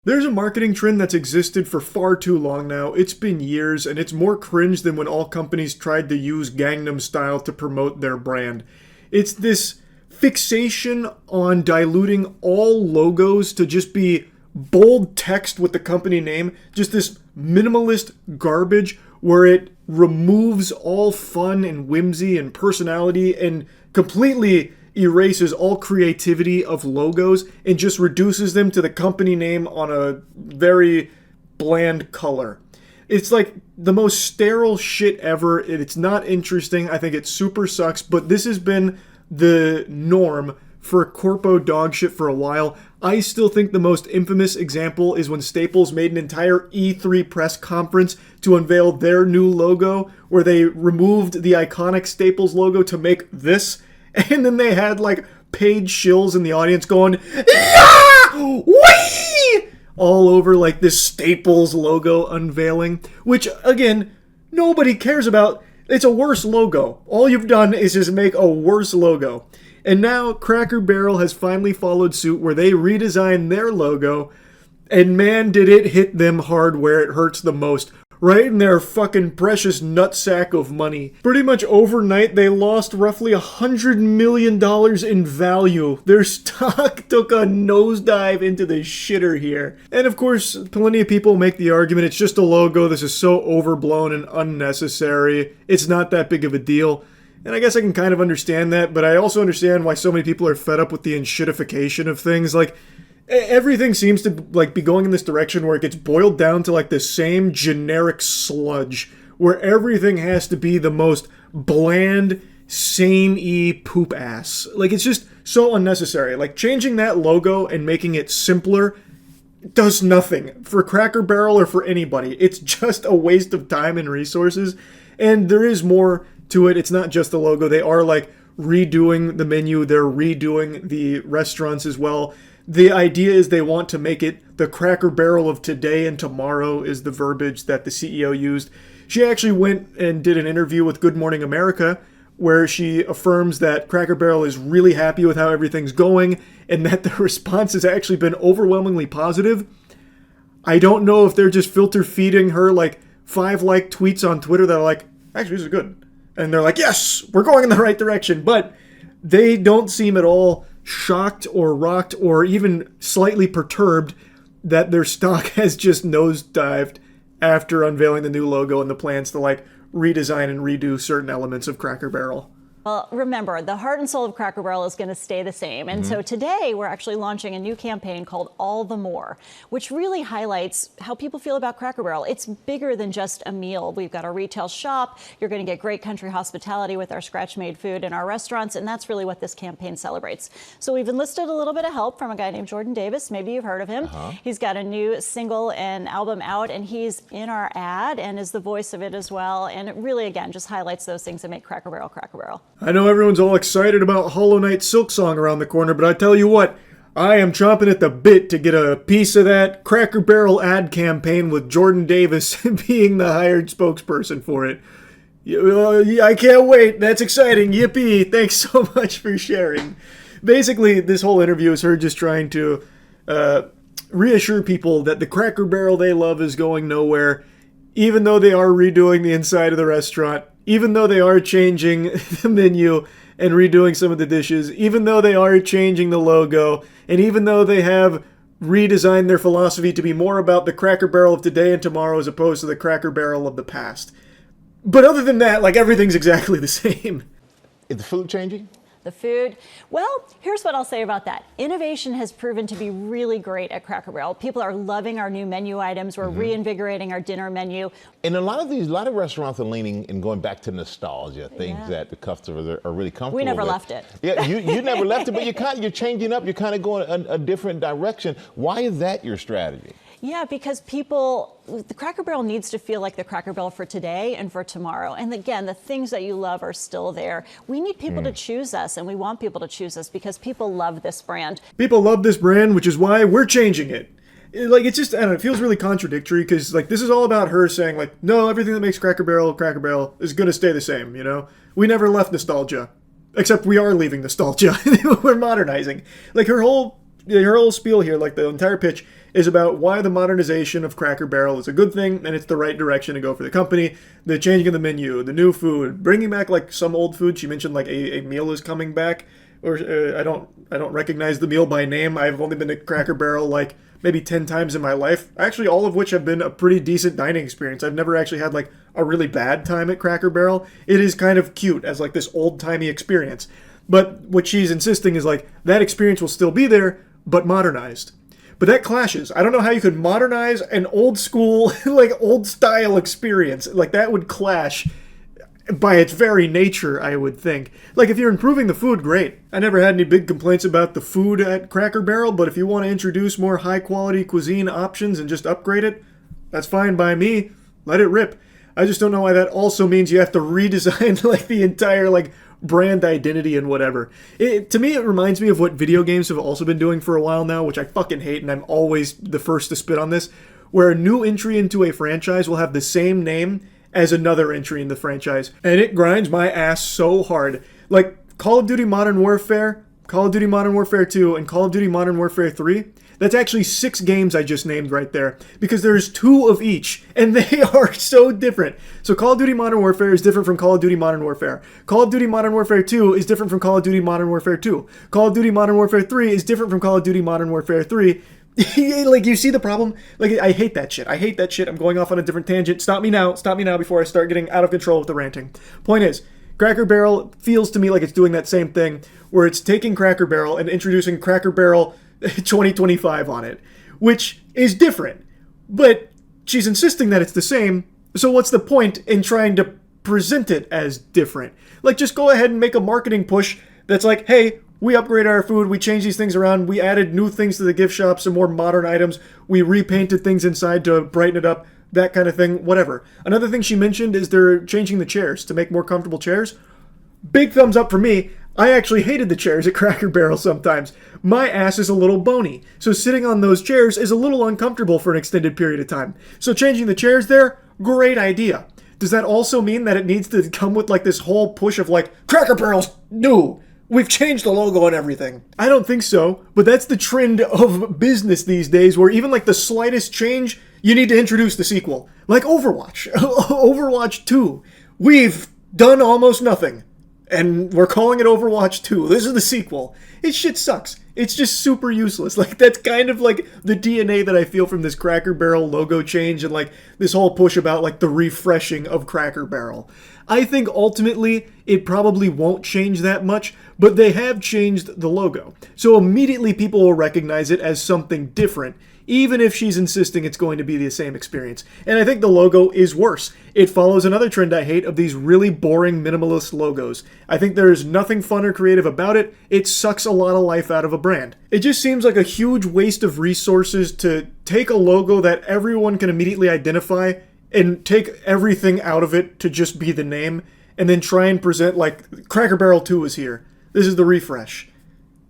There's a marketing trend that's existed for far too long now. It's been years, and it's more cringe than when all companies tried to use Gangnam Style to promote their brand. It's this fixation on diluting all logos to just be bold text with the company name, just this minimalist garbage where it removes all fun and whimsy and personality and completely erases all creativity of logos and just reduces them to the company name on a very bland color. It's like the most sterile shit ever. It's not interesting. I think it super sucks, but this has been the norm for corpo dog shit for a while. I still think the most infamous example is when Staples made an entire E3 press conference to unveil their new logo, where they removed the iconic Staples logo to make this, and then they had like paid shills in the audience going, "Yeah! Wee!" all over like this Staples logo unveiling, which again, nobody cares about. It's a worse logo. All you've done is just make a worse logo. And now Cracker Barrel has finally followed suit where they redesigned their logo, and man, did it hit them hard where it hurts the most. Right in their fucking precious nutsack of money. Pretty much overnight, they lost roughly $100 million in value. Their stock took a nosedive into the shitter here. And of course, plenty of people make the argument, it's just a logo, this is so overblown and unnecessary, it's not that big of a deal. And I guess I can kind of understand that, but I also understand why so many people are fed up with the enshittification of things. Like, everything seems to like be going in this direction where it gets boiled down to like the same generic sludge, where everything has to be the most bland, samey poop ass. Like, it's just so unnecessary. Like, changing that logo and making it simpler does nothing for Cracker Barrel or for anybody. It's just a waste of time and resources. And there is more to it. It's not just the logo. They are like redoing the menu. They're redoing the restaurants as well. The idea is they want to make it the Cracker Barrel of today and tomorrow is the verbiage that the CEO used. She actually went and did an interview with Good Morning America where she affirms that Cracker Barrel is really happy with how everything's going and that the response has actually been overwhelmingly positive. I don't know if they're just filter feeding her like 5 like tweets on Twitter that are like, actually, this is good. And they're like, yes, we're going in the right direction. But they don't seem at all shocked or rocked or even slightly perturbed that their stock has just nosedived after unveiling the new logo and the plans to like redesign and redo certain elements of Cracker Barrel. Well, remember, the heart and soul of Cracker Barrel is going to stay the same. And so today we're actually launching a new campaign called All the More, which really highlights how people feel about Cracker Barrel. It's bigger than just a meal. We've got a retail shop. You're going to get great country hospitality with our scratch-made food in our restaurants. And that's really what this campaign celebrates. So we've enlisted a little bit of help from a guy named Jordan Davis. Maybe you've heard of him. He's got a new single and album out, and he's in our ad and is the voice of it as well. And it really, again, just highlights those things that make Cracker Barrel Cracker Barrel. I know everyone's all excited about Hollow Knight Silksong around the corner, but I tell you what, I am chomping at the bit to get a piece of that Cracker Barrel ad campaign with Jordan Davis being the hired spokesperson for it. I can't wait. That's exciting. Yippee. Thanks so much for sharing. Basically, this whole interview is her just trying to reassure people that the Cracker Barrel they love is going nowhere, even though they are redoing the inside of the restaurant, even though they are changing the menu and redoing some of the dishes, even though they are changing the logo, and even though they have redesigned their philosophy to be more about the Cracker Barrel of today and tomorrow as opposed to the Cracker Barrel of the past. But other than that, like, everything's exactly the same. Is the food changing? The food, well, here's what I'll say about that. Innovation has proven to be really great at Cracker Barrel. People are loving our new menu items. We're reinvigorating our dinner menu. And a lot of restaurants are leaning and going back to nostalgia, things that the customers are really comfortable with. We never left it. Yeah, you never left it, but you're changing up. You're kind of going a different direction. Why is that your strategy? Yeah, because the Cracker Barrel needs to feel like the Cracker Barrel for today and for tomorrow. And again, the things that you love are still there. We need people to choose us, and we want people to choose us because people love this brand. People love this brand, which is why we're changing it. Like, it's just, I don't know, it feels really contradictory because, like, this is all about her saying, like, no, everything that makes Cracker Barrel is going to stay the same, you know? We never left nostalgia. Except we are leaving nostalgia. We're modernizing. Like, her whole her whole spiel here, like the entire pitch, is about why the modernization of Cracker Barrel is a good thing and it's the right direction to go for the company. The changing of the menu, the new food, bringing back like some old food. She mentioned like a meal is coming back, or I don't recognize the meal by name. I've only been to Cracker Barrel like maybe 10 times in my life. Actually, all of which have been a pretty decent dining experience. I've never actually had like a really bad time at Cracker Barrel. It is kind of cute as like this old-timey experience. But what she's insisting is like that experience will still be there, but modernized. But that clashes. I don't know how you could modernize an old school, like old style experience. Like that would clash by its very nature, I would think. Like if you're improving the food, great. I never had any big complaints about the food at Cracker Barrel, but if you want to introduce more high quality cuisine options and just upgrade it, that's fine by me. Let it rip. I just don't know why that also means you have to redesign like the entire like brand identity and whatever. To me, it reminds me of what video games have also been doing for a while now, which I fucking hate, and I'm always the first to spit on this, where a new entry into a franchise will have the same name as another entry in the franchise. And it grinds my ass so hard. Like Call of Duty Modern Warfare, Call of Duty Modern Warfare 2, and Call of Duty Modern Warfare 3. That's actually 6 games I just named right there, because there's 2 of each, and they are so different. So Call of Duty Modern Warfare is different from Call of Duty Modern Warfare. Call of Duty Modern Warfare 2 is different from Call of Duty Modern Warfare 2. Call of Duty Modern Warfare 3 is different from Call of Duty Modern Warfare 3. Like, you see the problem? Like, I hate that shit. I hate that shit. I'm going off on a different tangent. Stop me now. Stop me now before I start getting out of control with the ranting. Point is, Cracker Barrel feels to me like it's doing that same thing, where it's taking Cracker Barrel and introducing Cracker Barrel 2025 on it, which is different. But she's insisting that it's the same, so what's the point in trying to present it as different? Like, just go ahead and make a marketing push that's like, hey, we upgraded our food, we changed these things around, we added new things to the gift shop, some more modern items, we repainted things inside to brighten it up, that kind of thing, whatever. Another thing she mentioned is they're changing the chairs to make more comfortable chairs. Big thumbs up for me. I actually hated the chairs at Cracker Barrel sometimes. My ass is a little bony, so sitting on those chairs is a little uncomfortable for an extended period of time. So changing the chairs there, great idea. Does that also mean that it needs to come with like this whole push of like, Cracker Barrel's new? We've changed the logo and everything. I don't think so, but that's the trend of business these days, where even like the slightest change, you need to introduce the sequel. Like Overwatch. Overwatch 2. We've done almost nothing, and we're calling it Overwatch 2. This is the sequel. It shit sucks. It's just super useless. Like, that's kind of like the DNA that I feel from this Cracker Barrel logo change and like this whole push about like the refreshing of Cracker Barrel. I think ultimately it probably won't change that much, but they have changed the logo. So immediately people will recognize it as something different, even if she's insisting it's going to be the same experience. And I think the logo is worse. It follows another trend I hate of these really boring minimalist logos. I think there's nothing fun or creative about it. It sucks a lot of life out of a brand. It just seems like a huge waste of resources to take a logo that everyone can immediately identify and take everything out of it to just be the name, and then try and present like, Cracker Barrel 2 is here. This is the refresh.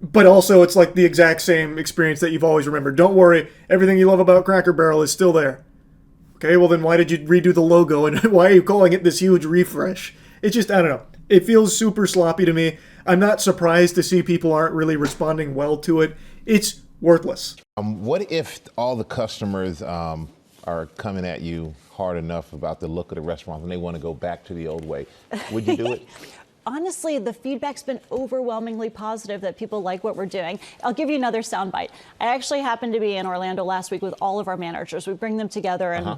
But also, it's like the exact same experience that you've always remembered. Don't worry, everything you love about Cracker Barrel is still there. Okay, well then why did you redo the logo, and why are you calling it this huge refresh? It's just, I don't know. It feels super sloppy to me. I'm not surprised to see people aren't really responding well to it. It's worthless. What if all the customers are coming at you hard enough about the look of the restaurant and they want to go back to the old way? Would you do it? Honestly, the feedback's been overwhelmingly positive that people like what we're doing. I'll give you another soundbite. I actually happened to be in Orlando last week with all of our managers. We bring them together and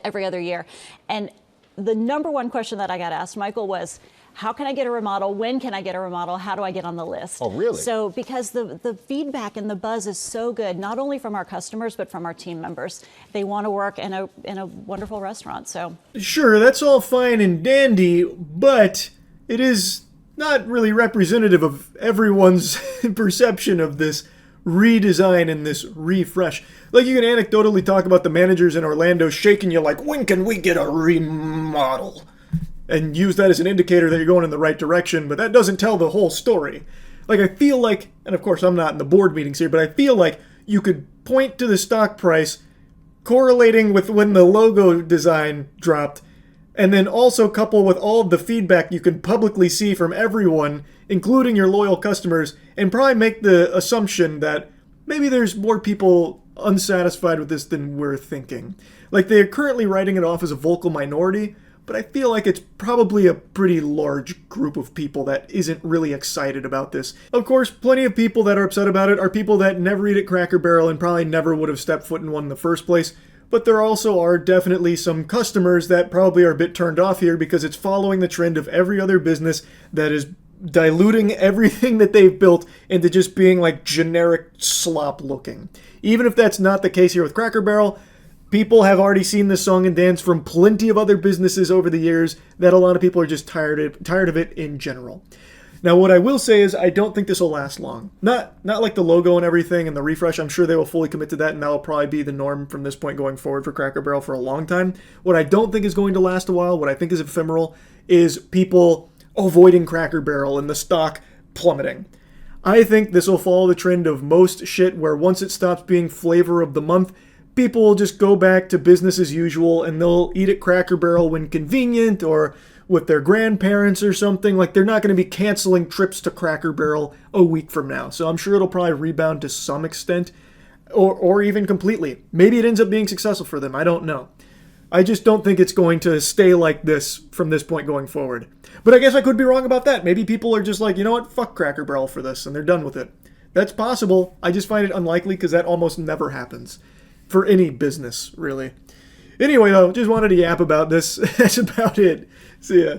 every other year. And the number one question that I got asked, Michael, was, how can I get a remodel? When can I get a remodel? How do I get on the list? Oh, really? So because the feedback and the buzz is so good, not only from our customers, but from our team members. They want to work in a wonderful restaurant. So sure, that's all fine and dandy, but it is not really representative of everyone's perception of this redesign and this refresh. Like, you can anecdotally talk about the managers in Orlando shaking you like, when can we get a remodel? And use that as an indicator that you're going in the right direction, but that doesn't tell the whole story. Like, I feel like, and of course I'm not in the board meetings here, but I feel like you could point to the stock price correlating with when the logo design dropped, and then also couple with all of the feedback you can publicly see from everyone, including your loyal customers, and probably make the assumption that maybe there's more people unsatisfied with this than we're thinking. Like, they're currently writing it off as a vocal minority, but I feel like it's probably a pretty large group of people that isn't really excited about this. Of course, plenty of people that are upset about it are people that never eat at Cracker Barrel and probably never would have stepped foot in one in the first place. But there also are definitely some customers that probably are a bit turned off here because it's following the trend of every other business that is diluting everything that they've built into just being like generic slop looking. Even if that's not the case here with Cracker Barrel, people have already seen this song and dance from plenty of other businesses over the years that a lot of people are just tired of it in general. Now, what I will say is I don't think this will last long. Not like the logo and everything and the refresh. I'm sure they will fully commit to that, and that will probably be the norm from this point going forward for Cracker Barrel for a long time. What I don't think is going to last a while, what I think is ephemeral, is people avoiding Cracker Barrel and the stock plummeting. I think this will follow the trend of most shit where once it stops being flavor of the month, people will just go back to business as usual and they'll eat at Cracker Barrel when convenient or with their grandparents or something. Like, they're not going to be canceling trips to Cracker Barrel a week from now. So I'm sure it'll probably rebound to some extent or even completely. Maybe it ends up being successful for them. I don't know. I just don't think it's going to stay like this from this point going forward. But I guess I could be wrong about that. Maybe people are just like, you know what, fuck Cracker Barrel for this, and they're done with it. That's possible. I just find it unlikely because that almost never happens. For any business, really. Anyway, though, just wanted to yap about this. That's about it. See ya.